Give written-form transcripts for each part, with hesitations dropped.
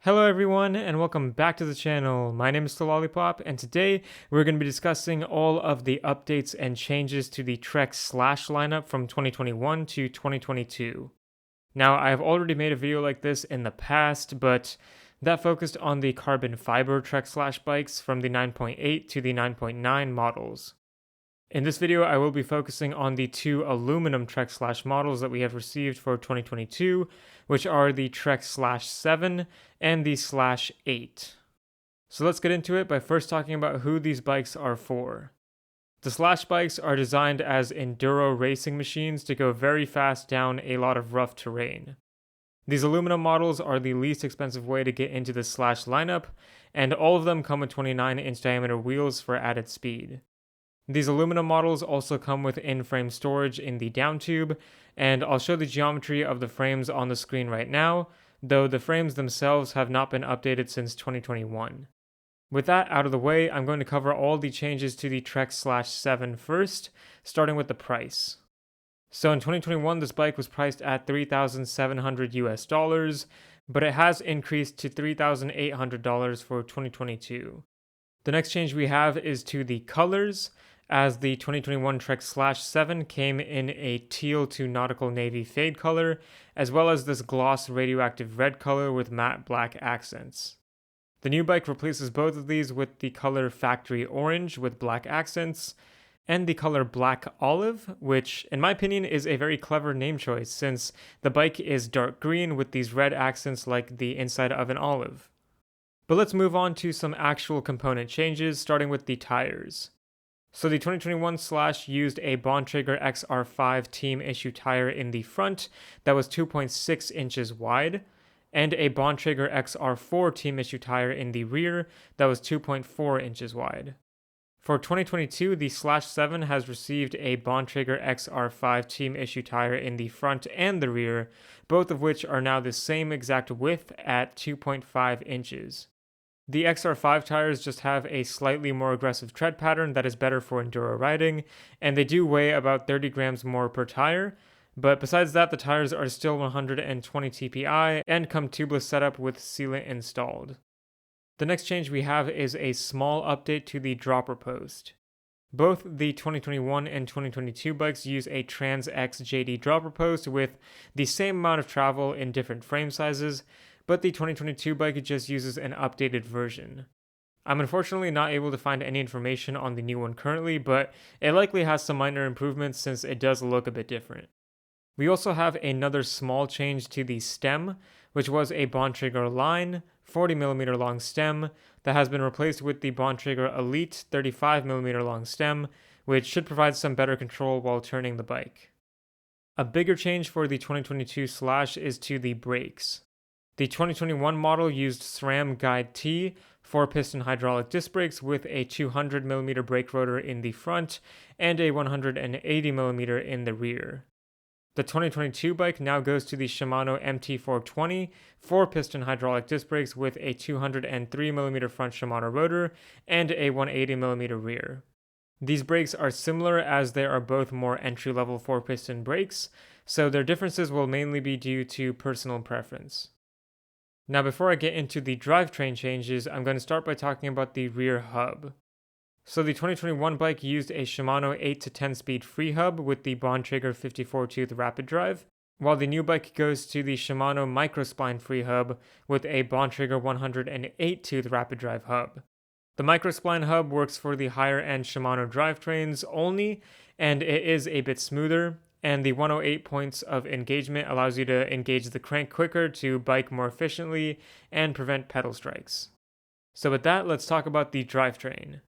Hello everyone and welcome back to the channel. My name is The Lollipop and today we're going to be discussing all of the updates and changes to the Trek Slash lineup from 2021 to 2022. Now I've already made a video like this in the past, but that focused on the carbon fiber Trek Slash bikes from the 9.8 to the 9.9 models. In this video, I will be focusing on the two aluminum Trek Slash models that we have received for 2022, which are the Trek Slash 7 and the Slash 8. So let's get into it by first talking about who these bikes are for. The Slash bikes are designed as enduro racing machines to go very fast down a lot of rough terrain. These aluminum models are the least expensive way to get into the Slash lineup, and all of them come with 29-inch diameter wheels for added speed. These aluminum models also come with in-frame storage in the down tube, and I'll show the geometry of the frames on the screen right now, though the frames themselves have not been updated since 2021. With that out of the way, I'm going to cover all the changes to the Trek Slash 7 first, starting with the price. So in 2021, this bike was priced at $3,700 US, but it has increased to $3,800 for 2022. The next change we have is to the colors, as the 2021 Trek Slash 7 came in a teal to nautical navy fade color, as well as this gloss radioactive red color with matte black accents. The new bike replaces both of these with the color factory orange with black accents, and the color black olive, which in my opinion is a very clever name choice since the bike is dark green with these red accents like the inside of an olive. But let's move on to some actual component changes, starting with the tires. So the 2021 Slash used a Bontrager XR5 team issue tire in the front that was 2.6 inches wide, and a Bontrager XR4 team issue tire in the rear that was 2.4 inches wide. For 2022, the Slash 7 has received a Bontrager XR5 team issue tire in the front and the rear, both of which are now the same exact width at 2.5 inches. The XR5 tires just have a slightly more aggressive tread pattern that is better for enduro riding, and they do weigh about 30 grams more per tire, but besides that, the tires are still 120 TPI and come tubeless setup with sealant installed. The next change we have is a small update to the dropper post. Both the 2021 and 2022 bikes use a Trans X JD dropper post with the same amount of travel in different frame sizes, but the 2022 bike just uses an updated version. I'm unfortunately not able to find any information on the new one currently, but it likely has some minor improvements since it does look a bit different. We also have another small change to the stem, which was a Bontrager Line 40mm long stem that has been replaced with the Bontrager Elite 35mm long stem, which should provide some better control while turning the bike. A bigger change for the 2022 Slash is to the brakes. The 2021 model used SRAM Guide T 4-piston hydraulic disc brakes with a 200mm brake rotor in the front and a 180mm in the rear. The 2022 bike now goes to the Shimano MT420 4-piston hydraulic disc brakes with a 203mm front Shimano rotor and a 180mm rear. These brakes are similar as they are both more entry-level 4-piston brakes, so their differences will mainly be due to personal preference. Now before I get into the drivetrain changes, I'm going to start by talking about the rear hub. So the 2021 bike used a Shimano 8 to 10 speed free hub with the Bontrager 54 tooth rapid drive, while the new bike goes to the Shimano microspline free hub with a Bontrager 108 tooth rapid drive hub. The microspline hub works for the higher end Shimano drivetrains only, and it is a bit smoother, and the 108 points of engagement allows you to engage the crank quicker to bike more efficiently and prevent pedal strikes. So with that, let's talk about the drivetrain.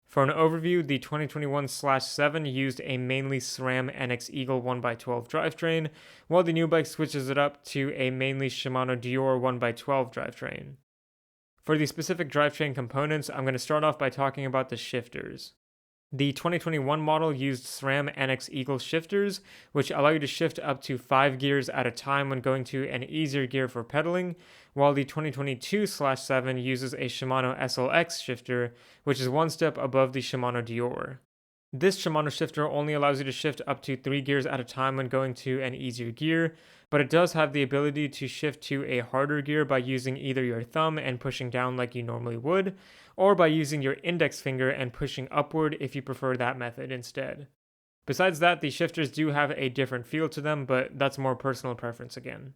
For an overview, the 2021 Slash 7 used a mainly SRAM NX Eagle 1x12 drivetrain, while the new bike switches it up to a mainly Shimano Dior 1x12 drivetrain. For the specific drivetrain components, I'm going to start off by talking about the shifters. The 2021 model used SRAM NX Eagle shifters, which allow you to shift up to 5 gears at a time when going to an easier gear for pedaling, while the 2022 Slash 7 uses a Shimano SLX shifter, which is one step above the Shimano Dior. This Shimano shifter only allows you to shift up to 3 gears at a time when going to an easier gear, but it does have the ability to shift to a harder gear by using either your thumb and pushing down like you normally would, or by using your index finger and pushing upward if you prefer that method instead. Besides that, the shifters do have a different feel to them, but that's more personal preference again.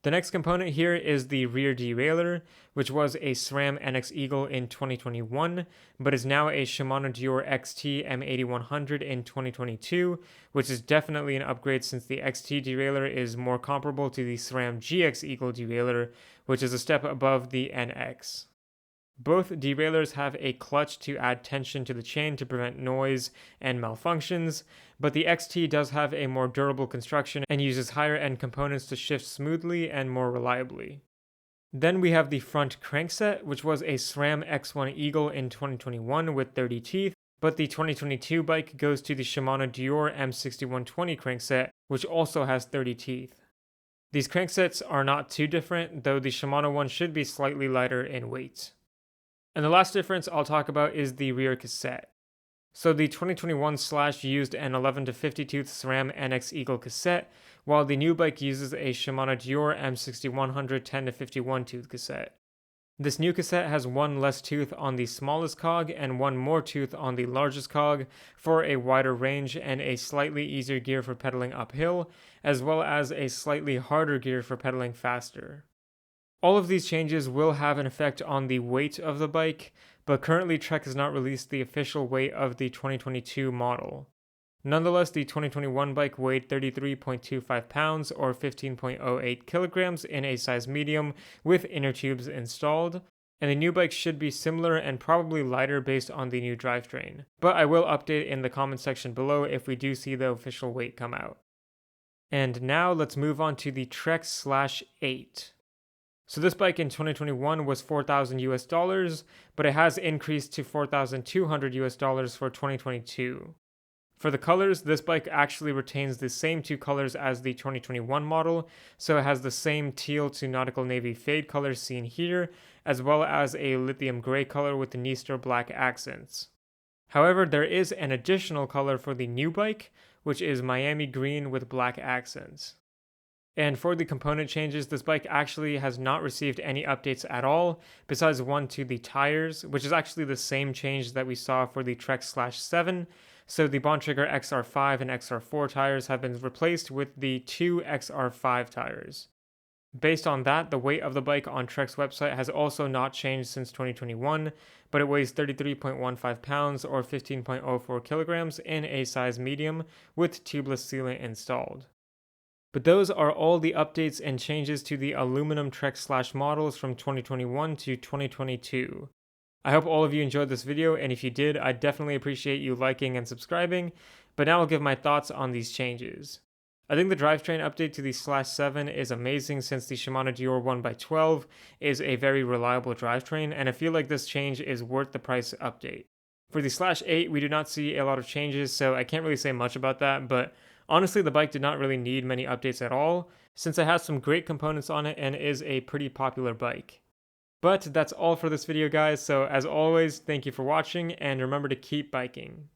The next component here is the rear derailleur, which was a SRAM NX Eagle in 2021, but is now a Shimano Dior XT M8100 in 2022, which is definitely an upgrade since the XT derailleur is more comparable to the SRAM GX Eagle derailleur, which is a step above the NX. Both derailleurs have a clutch to add tension to the chain to prevent noise and malfunctions, but the XT does have a more durable construction and uses higher end components to shift smoothly and more reliably. Then we have the front crankset, which was a SRAM X1 Eagle in 2021 with 30 teeth, but the 2022 bike goes to the Shimano Dior M6120 crankset, which also has 30 teeth. These cranksets are not too different, though the Shimano one should be slightly lighter in weight. And the last difference I'll talk about is the rear cassette. So the 2021 Slash used an 11 to 50 tooth SRAM NX Eagle cassette, while the new bike uses a Shimano Dior M6100 10 to 51 tooth cassette. This new cassette has one less tooth on the smallest cog and one more tooth on the largest cog for a wider range and a slightly easier gear for pedaling uphill, as well as a slightly harder gear for pedaling faster. All of these changes will have an effect on the weight of the bike, but currently Trek has not released the official weight of the 2022 model. Nonetheless, the 2021 bike weighed 33.25 pounds or 15.08 kilograms in a size medium with inner tubes installed, and the new bike should be similar and probably lighter based on the new drivetrain. But I will update in the comment section below if we do see the official weight come out. And now let's move on to the Trek Slash 8. So this bike in 2021 was $4,000, but it has increased to $4,200 for 2022. For the colors, this bike actually retains the same two colors as the 2021 model, so it has the same teal to nautical navy fade colors seen here, as well as a lithium gray color with the Nister black accents. However, there is an additional color for the new bike, which is Miami green with black accents. And for the component changes, this bike actually has not received any updates at all, besides one to the tires, which is actually the same change that we saw for the Trek Slash 7. So the Bontrager XR5 and XR4 tires have been replaced with the two XR5 tires. Based on that, the weight of the bike on Trek's website has also not changed since 2021, but it weighs 33.15 pounds or 15.04 kilograms in a size medium with tubeless sealant installed. But those are all the updates and changes to the aluminum Trek Slash models from 2021 to 2022. I hope all of you enjoyed this video, and if you did, I definitely appreciate you liking and subscribing, but now I'll give my thoughts on these changes. I think the drivetrain update to the Slash 7 is amazing since the Shimano Dior 1x12 is a very reliable drivetrain, and I feel like this change is worth the price update. For the Slash 8, we do not see a lot of changes, so I can't really say much about that, but honestly, the bike did not really need many updates at all, since it has some great components on it and is a pretty popular bike. But that's all for this video, guys, so as always, thank you for watching, and remember to keep biking.